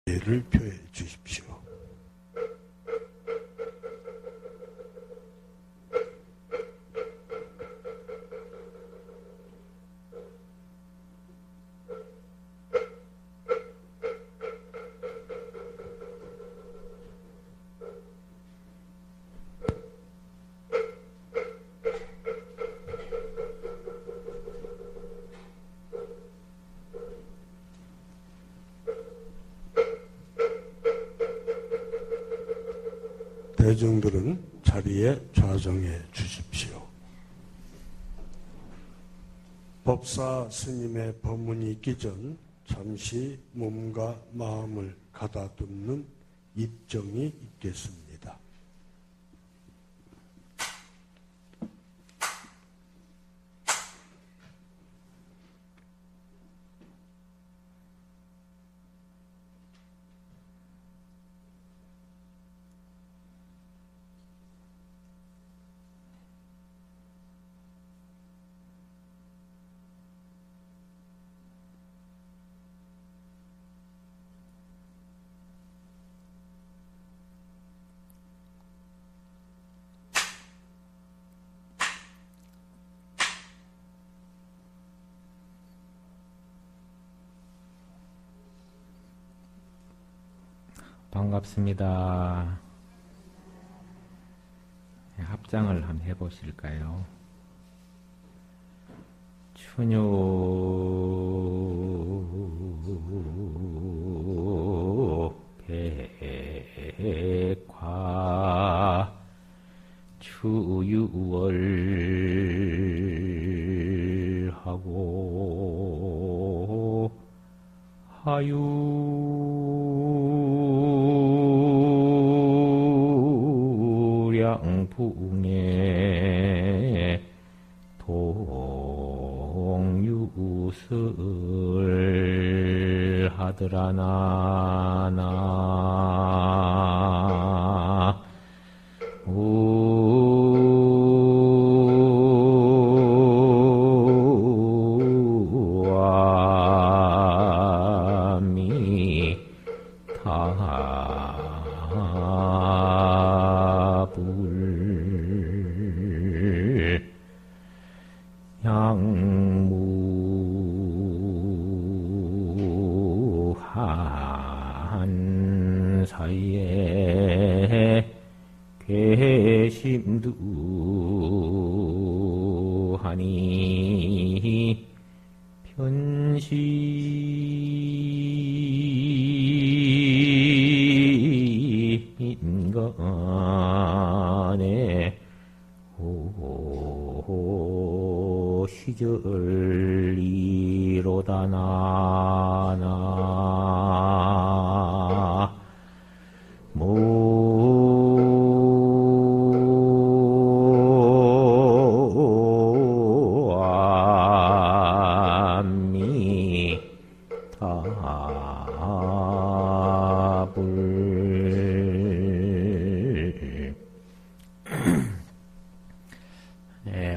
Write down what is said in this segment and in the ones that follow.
예를 표해 주십시오. 대중들은 자리에 좌정해 주십시오. 법사 스님의 법문이 있기 전 잠시 몸과 마음을 가다듬는 입정이 있겠습니다. 반갑습니다. 합장을 한번 해보실까요? 춘유 백화 추유월하고 하유량풍에 동유슬 하더라나나 양무한 사이에 괘씸두하니 편시인간에 시절리로다나나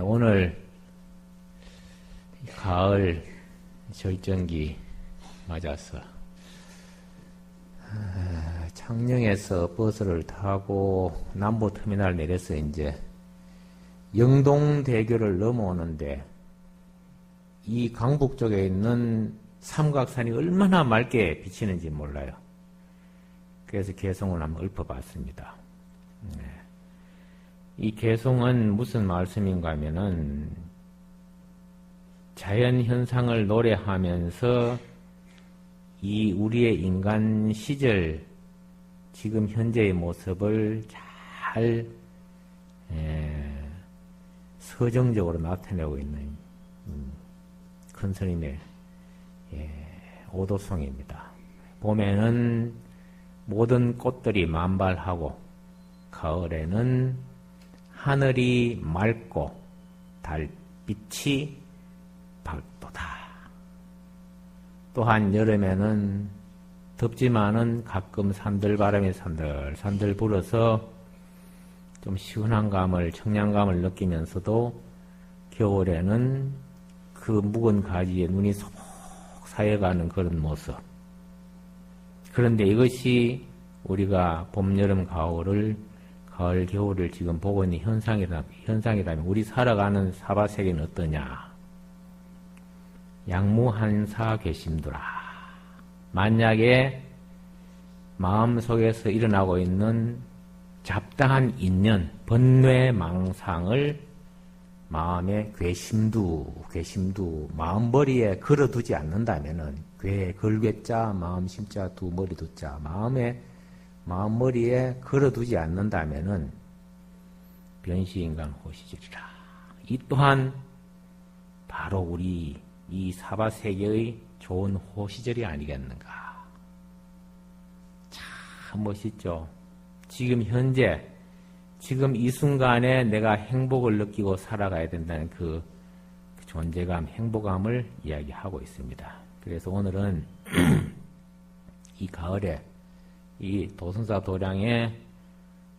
오늘 가을 절정기 맞아서 창녕에서 버스를 타고 남부터미널 내려서 이제 영동대교를 넘어오는데 이 강북 쪽에 있는 삼각산이 얼마나 맑게 비치는지 몰라요. 그래서 개송을 한번 읊어봤습니다. 이 개송은 무슨 말씀인가 하면은 자연현상을 노래하면서 이 우리의 인간 시절 지금 현재의 모습을 잘 서정적으로 나타내고 있는 큰 스님의 오도송입니다. 봄에는 모든 꽃들이 만발하고 가을에는 하늘이 맑고 달빛이 밝도다. 또한 여름에는 덥지만은 가끔 산들바람이 산들산들 불어서 좀 시원한 감을, 청량감을 느끼면서도 겨울에는 그 묵은 가지에 눈이 소복 쌓여가는 그런 모습. 그런데 이것이 우리가 봄, 여름, 가을, 겨울을 지금 보고 있는 현상이라면 우리 살아가는 사바세계는 어떠냐? 양무한사 괘씸두라. 만약에 마음속에서 일어나고 있는 잡다한 인연, 번뇌, 망상을 마음에 괘씸두, 마음머리에 걸어두지 않는다면은, 걸괴자, 마음심자, 두 머리 두자, 마음머리에 걸어두지 않는다면은, 변시인간 호시절이라. 이 또한, 바로 우리 이 사바세계의 좋은 호시절이 아니겠는가. 참 멋있죠. 지금 현재, 지금 이 순간에 내가 행복을 느끼고 살아가야 된다는 그 존재감, 행복감을 이야기하고 있습니다. 그래서 오늘은 이 가을에 이 도순사 도량의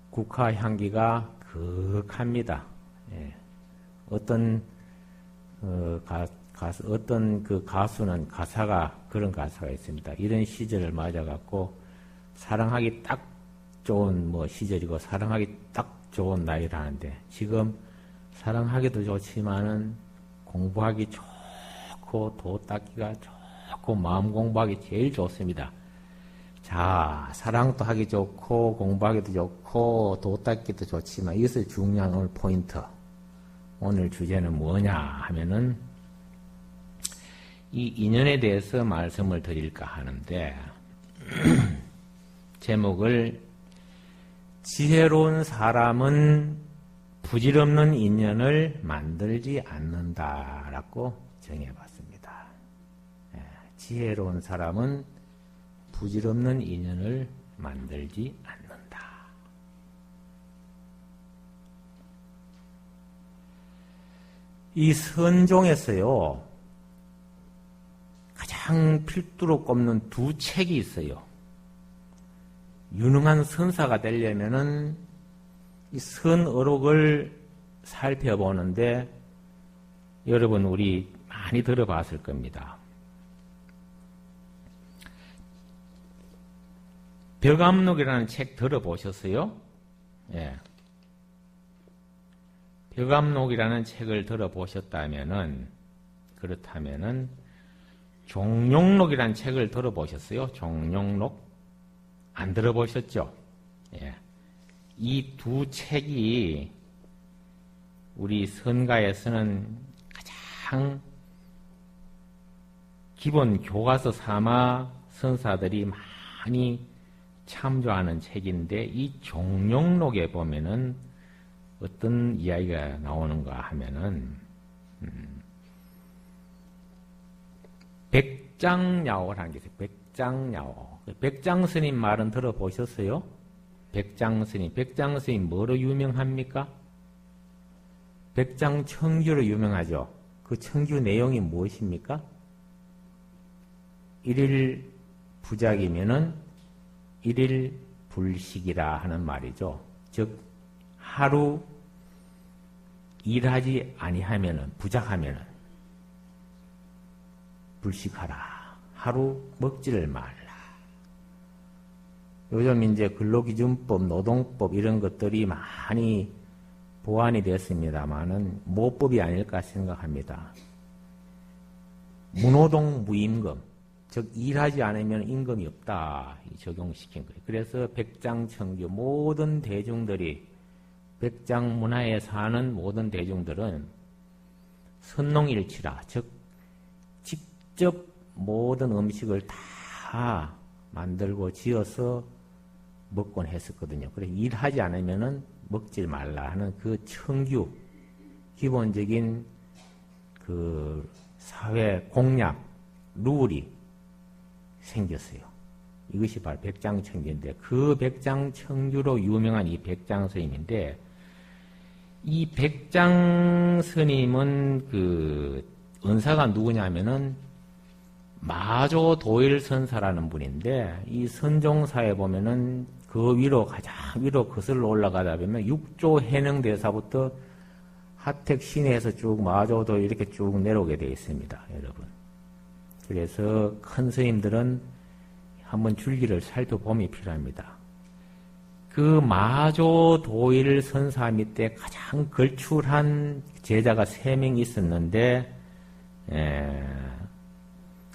국화 향기가 그윽합니다. 예. 어떤 그 가수는 그런 가사가 있습니다. 이런 시절을 맞아갖고 사랑하기 딱 좋은 시절이고 사랑하기 딱 좋은 나이라는데 지금 사랑하기도 좋지만은 공부하기 좋고 도 닦기가 좋고 마음 공부하기 제일 좋습니다. 자, 사랑도 하기 좋고 공부하기도 좋고 도 닦기도 좋지만 이것을 중요한 오늘 포인트. 오늘 주제는 뭐냐 하면은 이 인연에 대해서 말씀을 드릴까 하는데 제목을 지혜로운 사람은 부질없는 인연을 만들지 않는다라고 정해봤습니다. 지혜로운 사람은 부질없는 인연을 만들지 않는다. 이 선종에서요, 가장 필두로 꼽는 두 책이 있어요. 유능한 선사가 되려면은 이 선어록을 살펴보는데 여러분 우리 많이 들어봤을 겁니다. 벽암록이라는 책 들어보셨어요? 예. 벽암록이라는 책을 들어보셨다면은 그렇다면은 종룡록이라는 책을 들어보셨어요? 종룡록? 안 들어보셨죠? 예. 이 두 책이 우리 선가에서는 가장 기본 교과서 삼아 선사들이 많이 참조하는 책인데 이 종룡록에 보면은 어떤 이야기가 나오는가 하면은 백장야오라는 게 있어요. 백장야오. 백장스님 말은 들어보셨어요? 백장스님. 백장스님 뭐로 유명합니까? 백장청규로 유명하죠. 그 청규 내용이 무엇입니까? 일일 부작이면은 일일 불식이라 하는 말이죠. 즉 하루 일하지 아니하면은 부작하면은 불식하라. 하루 먹지를 말라. 요즘 이제 근로기준법, 노동법 이런 것들이 많이 보완이 됐습니다만은 모법이 아닐까 생각합니다. 무노동 무임금, 즉 일하지 않으면 임금이 없다 적용시킨 거예요. 그래서 백장청규 모든 대중들이 백장 문화에 사는 모든 대중들은 선농일치라, 즉 직접 모든 음식을 다 만들고 지어서 먹곤 했었거든요. 그래서 일하지 않으면은 먹질 말라 하는 그 청규, 기본적인 그 사회 공약, 룰이 생겼어요. 이것이 바로 백장청규인데, 그 백장청규로 유명한 이 백장스님인데, 이 백장스님은 그 은사가 누구냐면은 마조 도일선사라는 분인데, 이 선종사에 보면은 그 위로 가장 위로 거슬러 올라가다 보면 육조 해능대사부터 하택 시내에서 쭉 마조도 이렇게 쭉 내려오게 되어 있습니다, 여러분. 그래서 큰 스님들은 한번 줄기를 살펴봄이 필요합니다. 그 마조도일 선사 밑에 가장 걸출한 제자가 3명 있었는데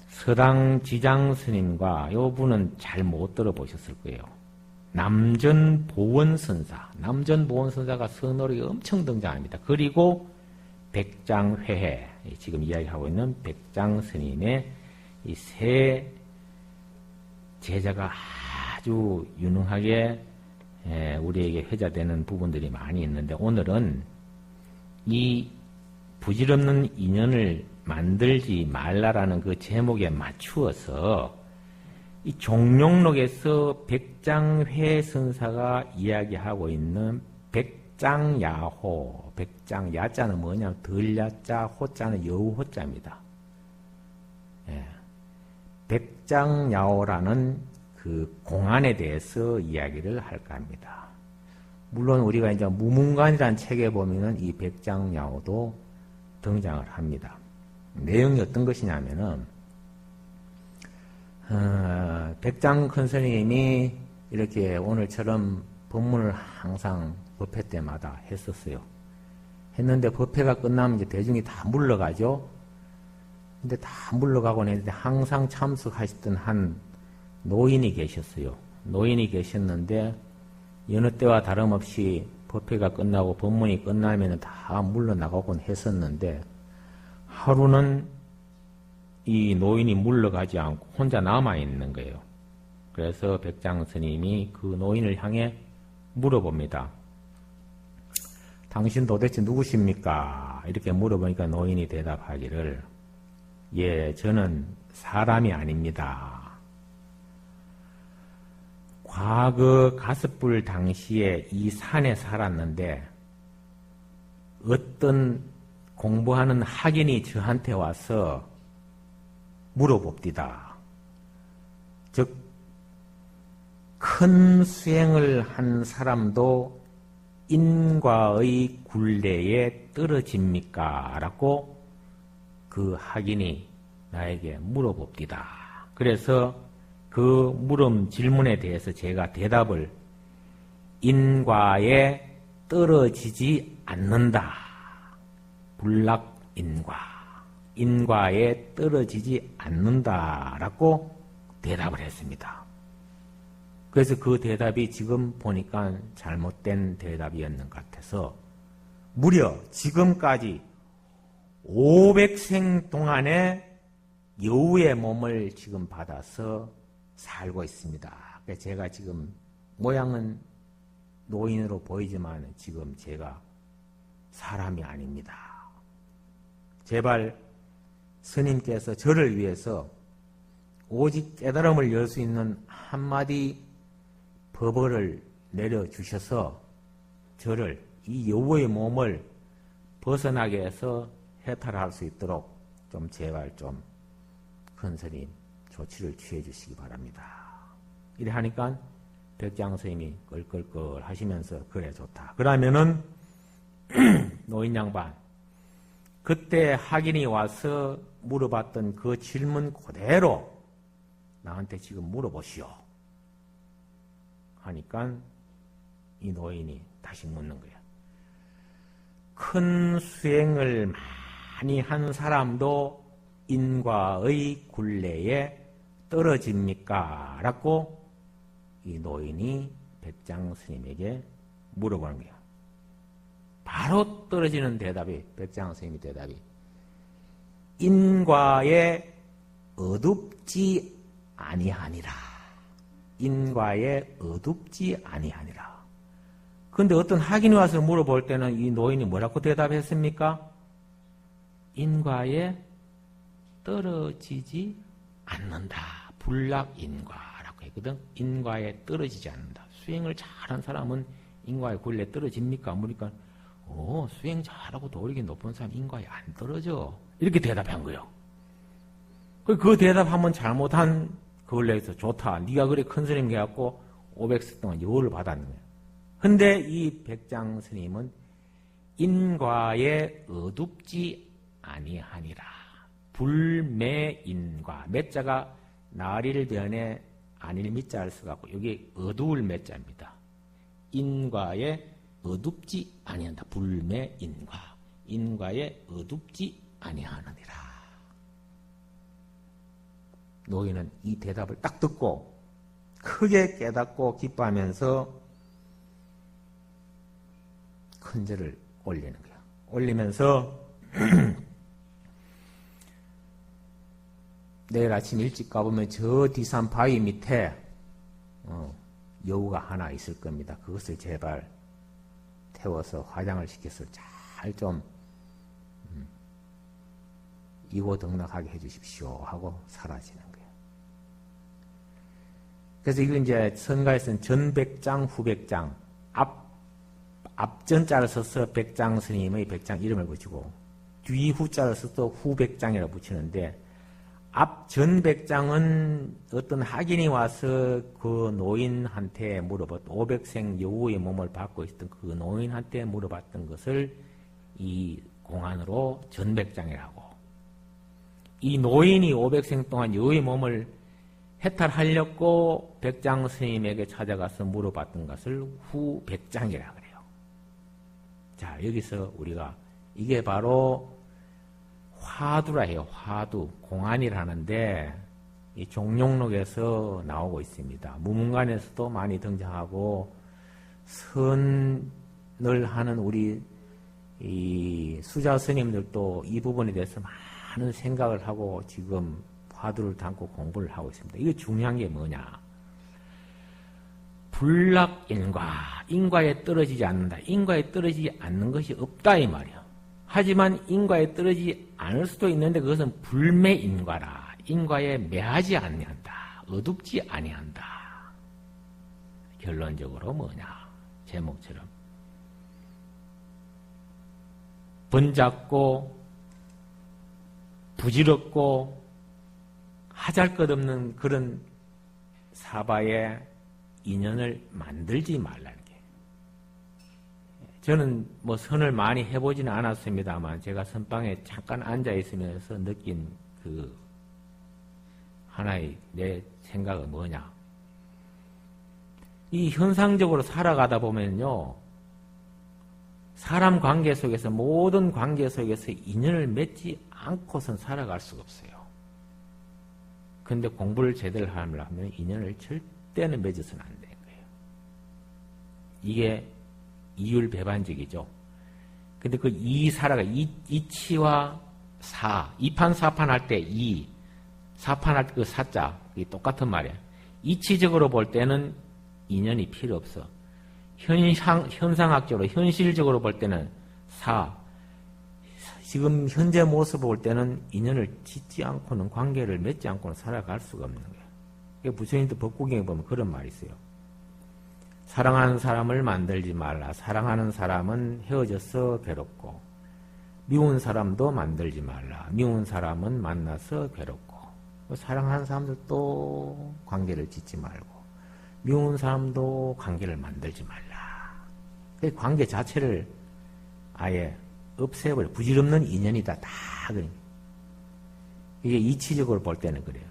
서당지장 스님과 요 분은 잘 못 들어보셨을 거예요. 남전보원선사. 남전보원선사가 선어록에 엄청 등장합니다. 그리고 백장회해, 지금 이야기하고 있는 백장스님의 이 3 제자가 아주 유능하게 우리에게 회자되는 부분들이 많이 있는데, 오늘은 이 부질없는 인연을 만들지 말라라는 그 제목에 맞추어서 이 종룡록에서 백장회 선사가 이야기하고 있는 백장야호, 백장야자는 뭐냐, 덜야자, 호자는 여우호자입니다. 백장야호라는 그 공안에 대해서 이야기를 할까 합니다. 물론 우리가 이제 무문관이라는 책에 보면은 이 백장야호도 등장을 합니다. 내용이 어떤 것이냐면은, 백장 큰 스님이 이렇게 오늘처럼 법문을 항상 법회 때마다 했었어요. 했는데 법회가 끝나면 이제 대중이 다 물러가죠. 근데 다 물러가곤 했는데 항상 참석하셨던 한 노인이 계셨어요. 노인이 계셨는데 여느 때와 다름없이 법회가 끝나고 법문이 끝나면 다 물러나가곤 했었는데, 하루는 이 노인이 물러가지 않고 혼자 남아있는 거예요. 그래서 백장 스님이 그 노인을 향해 물어봅니다. 당신 도대체 누구십니까? 이렇게 물어보니까 노인이 대답하기를, 예, 저는 사람이 아닙니다. 과거 가스불 당시에 이 산에 살았는데 어떤 공부하는 학인이 저한테 와서 물어봅디다. 즉, 큰 수행을 한 사람도 인과의 굴레에 떨어집니까? 라고 그 학인이 나에게 물어봅디다. 그래서 그 질문에 대해서 제가 대답을 인과에 떨어지지 않는다. 불락인과. 인과에 떨어지지 않는다라고 대답을 했습니다. 그래서 그 대답이 지금 보니까 잘못된 대답이었는 것 같아서 무려 지금까지 500생 동안에 여우의 몸을 지금 받아서 살고 있습니다. 그래서 제가 지금 모양은 노인으로 보이지만 지금 제가 사람이 아닙니다. 제발 스님께서 저를 위해서 오직 깨달음을 열 수 있는 한마디 법을 내려주셔서 저를, 이 여우의 몸을 벗어나게 해서 해탈할 수 있도록 좀 제발 좀 큰 스님 조치를 취해 주시기 바랍니다. 이래 하니까 백장 스님이 끌끌끌 하시면서 그래 좋다. 그러면은 노인 양반, 그때 학인이 와서 물어봤던 그 질문 그대로 나한테 지금 물어보시오. 하니까 이 노인이 다시 묻는 거야. 큰 수행을 많이 한 사람도 인과의 굴레에 떨어집니까? 라고 이 노인이 백장 스님에게 물어보는 거야. 바로 떨어지는 대답이, 백장 스님의 대답이, 인과에 어둡지 아니하니라. 인과에 어둡지 아니하니라. 그런데 어떤 학인이 와서 물어볼 때는 이 노인이 뭐라고 대답했습니까? 인과에 떨어지지 않는다. 불락인과라고 했거든. 인과에 떨어지지 않는다. 수행을 잘한 사람은 인과의 굴레에 떨어집니까? 물으니까 수행 잘하고 도리기 높은 사람 인과에 안 떨어져. 이렇게 대답한 거예요. 그 대답하면 잘못한 그걸로 해서 좋다. 네가 그래 큰 스님 해갖고 500세 동안 여우를 받았는 거예요. 근데 이 백장 스님은 인과에 어둡지 아니하니라. 불매인과, 매자가 나리를 변해 아닐 미자를 써갖고 여기 어두울 매자입니다. 인과에 어둡지 아니한다. 불매인과. 인과에 어둡지 아니하느니라. 노인은 이 대답을 딱 듣고 크게 깨닫고 기뻐하면서 큰 절을 올리는 거야. 올리면서 내일 아침 일찍 가보면 저 뒤산 바위 밑에 여우가 하나 있을 겁니다. 그것을 제발 태워서 화장을 시켜서 잘 좀 이고등락하게 해주십시오 하고 사라지는 거예요. 그래서 이걸 이제 선가에서는 전백장, 후백장, 앞전자를 써서 백장 스님의 백장 이름을 붙이고 뒤 후자를 써서 후백장이라고 붙이는데 앞 전백장은 어떤 학인이 와서 그 노인한테 물어봤던 500생 여우의 몸을 받고 있었던 그 노인한테 물어봤던 것을 이 공안으로 전백장이라고, 이 노인이 500생 동안 여우의 몸을 해탈하려고 백장 스님에게 찾아가서 물어봤던 것을 후백장이라 그래요. 자, 여기서 우리가 이게 바로 화두라 해요. 화두, 공안이라는데 이 종룡록에서 나오고 있습니다. 무문관에서도 많이 등장하고 선을 하는 우리 이 수자 스님들도 이 부분에 대해서 많은 생각을 하고 지금 화두를 담고 공부를 하고 있습니다. 이게 중요한 게 뭐냐? 불락인과, 인과에 떨어지지 않는다. 인과에 떨어지지 않는 것이 없다 이 말이야. 하지만 인과에 떨어지지 않을 수도 있는데 그것은 불매인과라. 인과에 매하지 아니한다. 어둡지 아니한다. 결론적으로 뭐냐? 제목처럼 번잡고 부질없고 하잘것없는 그런 사바에 인연을 만들지 말라는 게. 저는 뭐 선을 많이 해보지는 않았습니다만 제가 선방에 잠깐 앉아 있으면서 느낀 그 하나의 내 생각은 뭐냐. 이 현상적으로 살아가다 보면요, 사람 관계 속에서, 모든 관계 속에서 인연을 맺지 않고선 살아갈 수가 없어요. 근데 공부를 제대로 하려면 인연을 절대는 맺어서는 안 되는 거예요. 이게 이율배반적이죠. 근데 그 살아가, 이치와 사, 이판사판 할 때 사판 할 때 그 사자, 이게 똑같은 말이야. 이치적으로 볼 때는 인연이 필요 없어. 현상학적으로, 현실적으로 볼 때는 지금 현재 모습을 볼 때는 인연을 짓지 않고는, 관계를 맺지 않고는 살아갈 수가 없는 거예요. 부처님도 법구경에 보면 그런 말이 있어요. 사랑하는 사람을 만들지 말라. 사랑하는 사람은 헤어져서 괴롭고, 미운 사람도 만들지 말라. 미운 사람은 만나서 괴롭고, 사랑하는 사람들도 관계를 짓지 말고, 미운 사람도 관계를 만들지 말라. 그 관계 자체를 아예 없애버려. 부질없는 인연이다. 다 그래. 이게 이치적으로 볼 때는 그래요.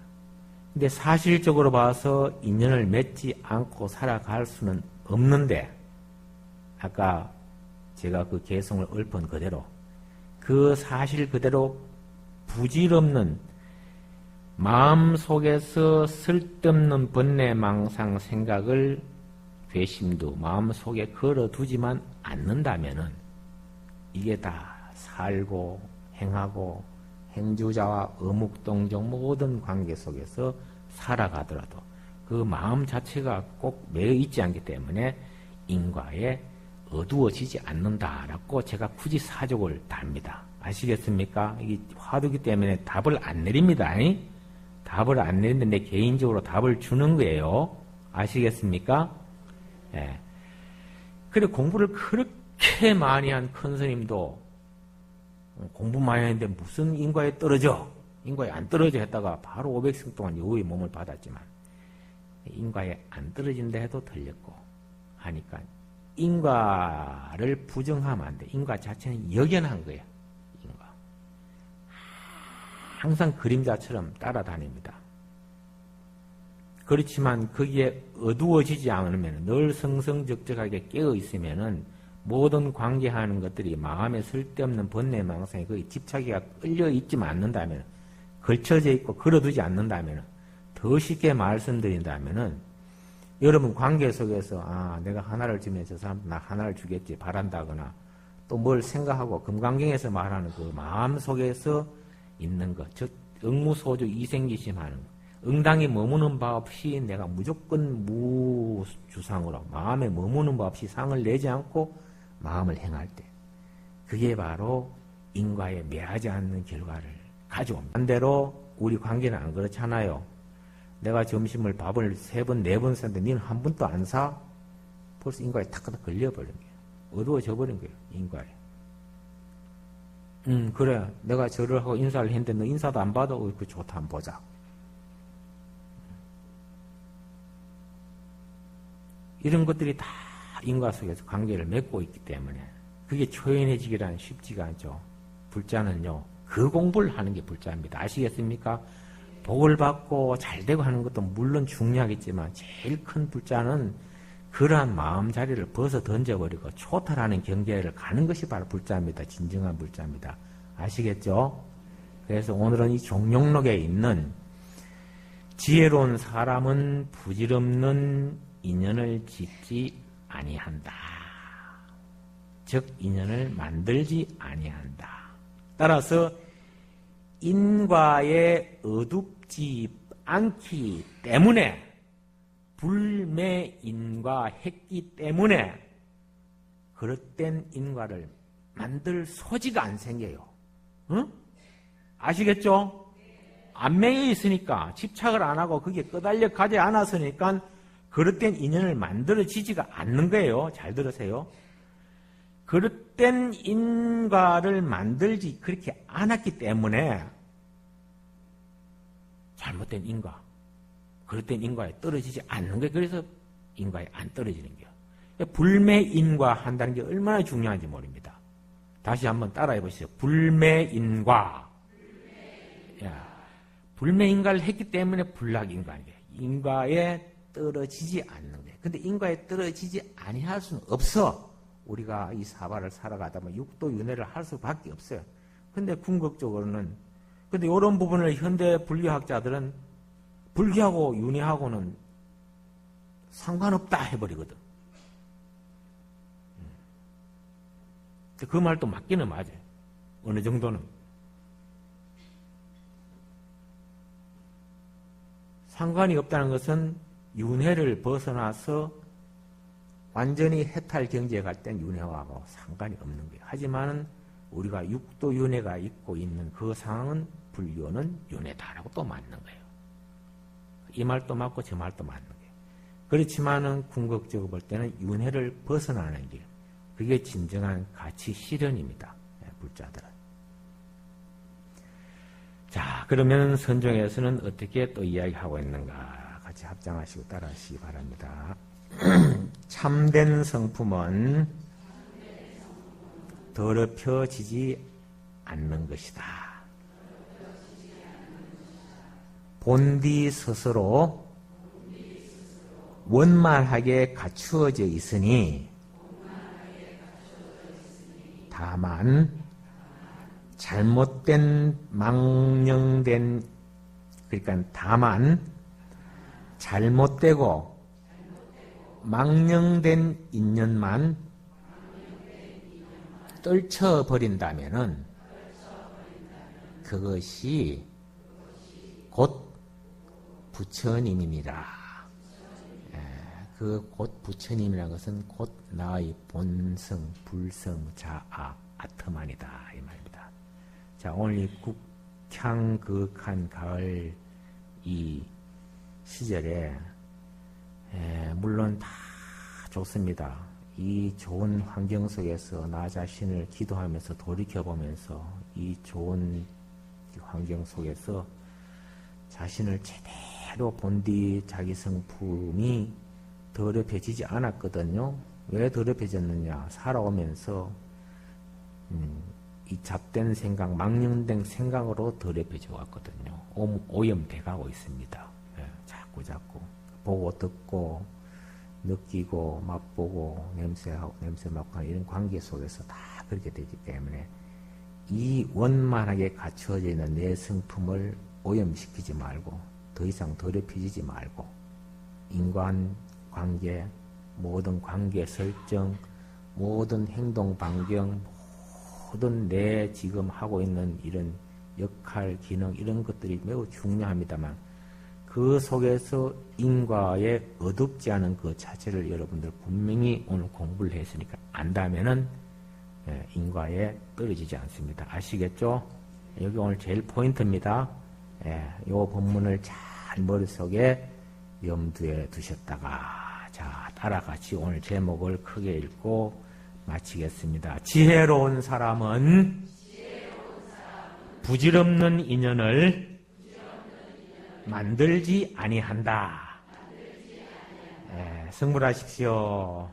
근데 사실적으로 봐서 인연을 맺지 않고 살아갈 수는 없는데, 아까 제가 그 개성을 읊은 그대로, 그 사실 그대로 부질없는 마음속에서 쓸데없는 번뇌망상 생각을 괘씸도 마음속에 걸어두지만 않는다면은 이게 다 살고 행하고 행주자와 어묵동정 모든 관계 속에서 살아가더라도 그 마음 자체가 꼭 매여 있지 않기 때문에 인과에 어두워지지 않는다라고 제가 굳이 사족을 답니다. 아시겠습니까? 이게 화두기 때문에 답을 안 내립니다. 답을 안 내리는데 개인적으로 답을 주는 거예요. 아시겠습니까? 예. 그래, 공부를 그렇게 많이 한 큰 스님도 공부 많이 했는데 무슨 인과에 떨어져? 인과에 안 떨어져 했다가 바로 500생 동안 여우의 몸을 받았지만 인과에 안 떨어진다 해도 틀렸고 하니까 인과를 부정하면 안 돼. 인과 자체는 역연한 거야. 인과. 항상 그림자처럼 따라다닙니다. 그렇지만 거기에 어두워지지 않으면 늘 성성적적하게 깨어 있으면은 모든 관계하는 것들이 마음에 쓸데없는 번뇌망상에 거기 집착이가 끌려 있지만 않는다면, 걸쳐져 있고 걸어두지 않는다면, 더 쉽게 말씀드린다면은 여러분 관계 속에서 내가 하나를 주면 저 사람 나 하나를 주겠지 바란다거나 또 뭘 생각하고 금강경에서 말하는 그 마음 속에서 있는 것, 즉 응무소주 이생기심하는 것, 응당이 머무는 바 없이 내가 무조건 무주상으로 마음에 머무는 바 없이 상을 내지 않고 마음을 행할 때, 그게 바로 인과에 매하지 않는 결과를 가져옵니다. 반대로 우리 관계는 안 그렇잖아요. 내가 점심을 밥을 3번, 4번 샀는데 니는 한 번도 안 사? 벌써 인과에 탁탁 걸려버린 거예요. 어두워져 버린 거예요. 인과에. 그래. 내가 절을 하고 인사를 했는데 너 인사도 안 받아? 그 좋다. 한번 보자. 이런 것들이 다 인과 속에서 관계를 맺고 있기 때문에 그게 초연해지기란 쉽지가 않죠. 불자는요. 그 공부를 하는 게 불자입니다. 아시겠습니까? 복을 받고 잘되고 하는 것도 물론 중요하겠지만 제일 큰 불자는 그러한 마음자리를 벗어 던져버리고 초탈하는 경계를 가는 것이 바로 불자입니다. 진정한 불자입니다. 아시겠죠? 그래서 오늘은 이 종룡록에 있는 지혜로운 사람은 부질없는 인연을 짓지 아니한다. 즉 인연을 만들지 아니한다. 따라서 인과에 어둡지 않기 때문에 불매인과 했기 때문에 그릇된 인과를 만들 소지가 안 생겨요. 응? 아시겠죠? 안 매여 있으니까 집착을 안 하고 그게 끄달려 가지 않았으니까 그릇된 인연을 만들어지지가 않는 거예요. 잘 들으세요. 그릇된 인과를 만들지 그렇게 않았기 때문에 잘못된 인과, 그릇된 인과에 떨어지지 않는 거예요. 그래서 인과에 안 떨어지는 거예요. 불매인과 한다는 게 얼마나 중요한지 모릅니다. 다시 한번 따라해 보시죠. 불매인과. 불매인과를 했기 때문에 불락인과예요. 인과에 떨어지지 않는 거예요. 근데 인과에 떨어지지 아니할 수는 없어. 우리가 이 사바를 살아가다 보면 육도윤회를 할 수밖에 없어요. 근데 궁극적으로는, 근데 이런 부분을 현대 불교학자들은 불교하고 윤회하고는 상관없다 해버리거든. 그 말도 맞기는 맞아요. 어느 정도는. 상관이 없다는 것은 윤회를 벗어나서 완전히 해탈 경지에 갈 땐 윤회하고 상관이 없는 거예요. 하지만은 우리가 육도 윤회가 있고 있는 그 상황은 불교는 윤회다라고 또 맞는 거예요. 이 말도 맞고 저 말도 맞는 거예요. 그렇지만은 궁극적으로 볼 때는 윤회를 벗어나는 길, 그게 진정한 가치 실현입니다. 불자들은. 자, 그러면 선종에서는 어떻게 또 이야기하고 있는가? 같이 합장하시고 따라하시기 바랍니다. 참된 성품은 더럽혀지지 않는 것이다. 본디 스스로 원만하게 갖추어져 있으니 다만 잘못된 망령된, 그러니까 다만 잘못되고 망령된 인연만 떨쳐버린다면은 그것이 곧 부처님이니라. 그 곧 부처님이라는 것은 곧 나의 본성, 불성, 자아, 아트만이다 이 말입니다. 자, 오늘 이 국향극한 가을 이 시절에 물론 다 좋습니다. 이 좋은 환경 속에서 나 자신을 기도하면서 돌이켜보면서 이 좋은 환경 속에서 자신을 제대로 본 뒤 자기 성품이 더럽혀지지 않았거든요. 왜 더럽혀졌느냐? 살아오면서 이 잡된 생각, 망령된 생각으로 더럽혀져 왔거든요. 오염돼 가고 있습니다. 자꾸. 보고 듣고 느끼고 맛보고 냄새하고 냄새 맡고 하는 이런 관계 속에서 다 그렇게 되기 때문에 이 원만하게 갖추어져 있는 내 성품을 오염시키지 말고 더 이상 더럽혀지지 말고 인간관계, 모든 관계 설정, 모든 행동 반경, 모든 내 지금 하고 있는 이런 역할, 기능 이런 것들이 매우 중요합니다만 그 속에서 인과에 어둡지 않은 그 자체를 여러분들 분명히 오늘 공부를 했으니까 안다면은 인과에 떨어지지 않습니다. 아시겠죠? 여기 오늘 제일 포인트입니다. 이 본문을 잘 머릿속에 염두에 두셨다가 자 따라같이 오늘 제목을 크게 읽고 마치겠습니다. 지혜로운 사람은 부질없는 인연을 만들지 아니한다. 승불하십시오.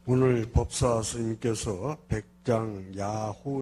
오늘 법사 스님께서 백장 야후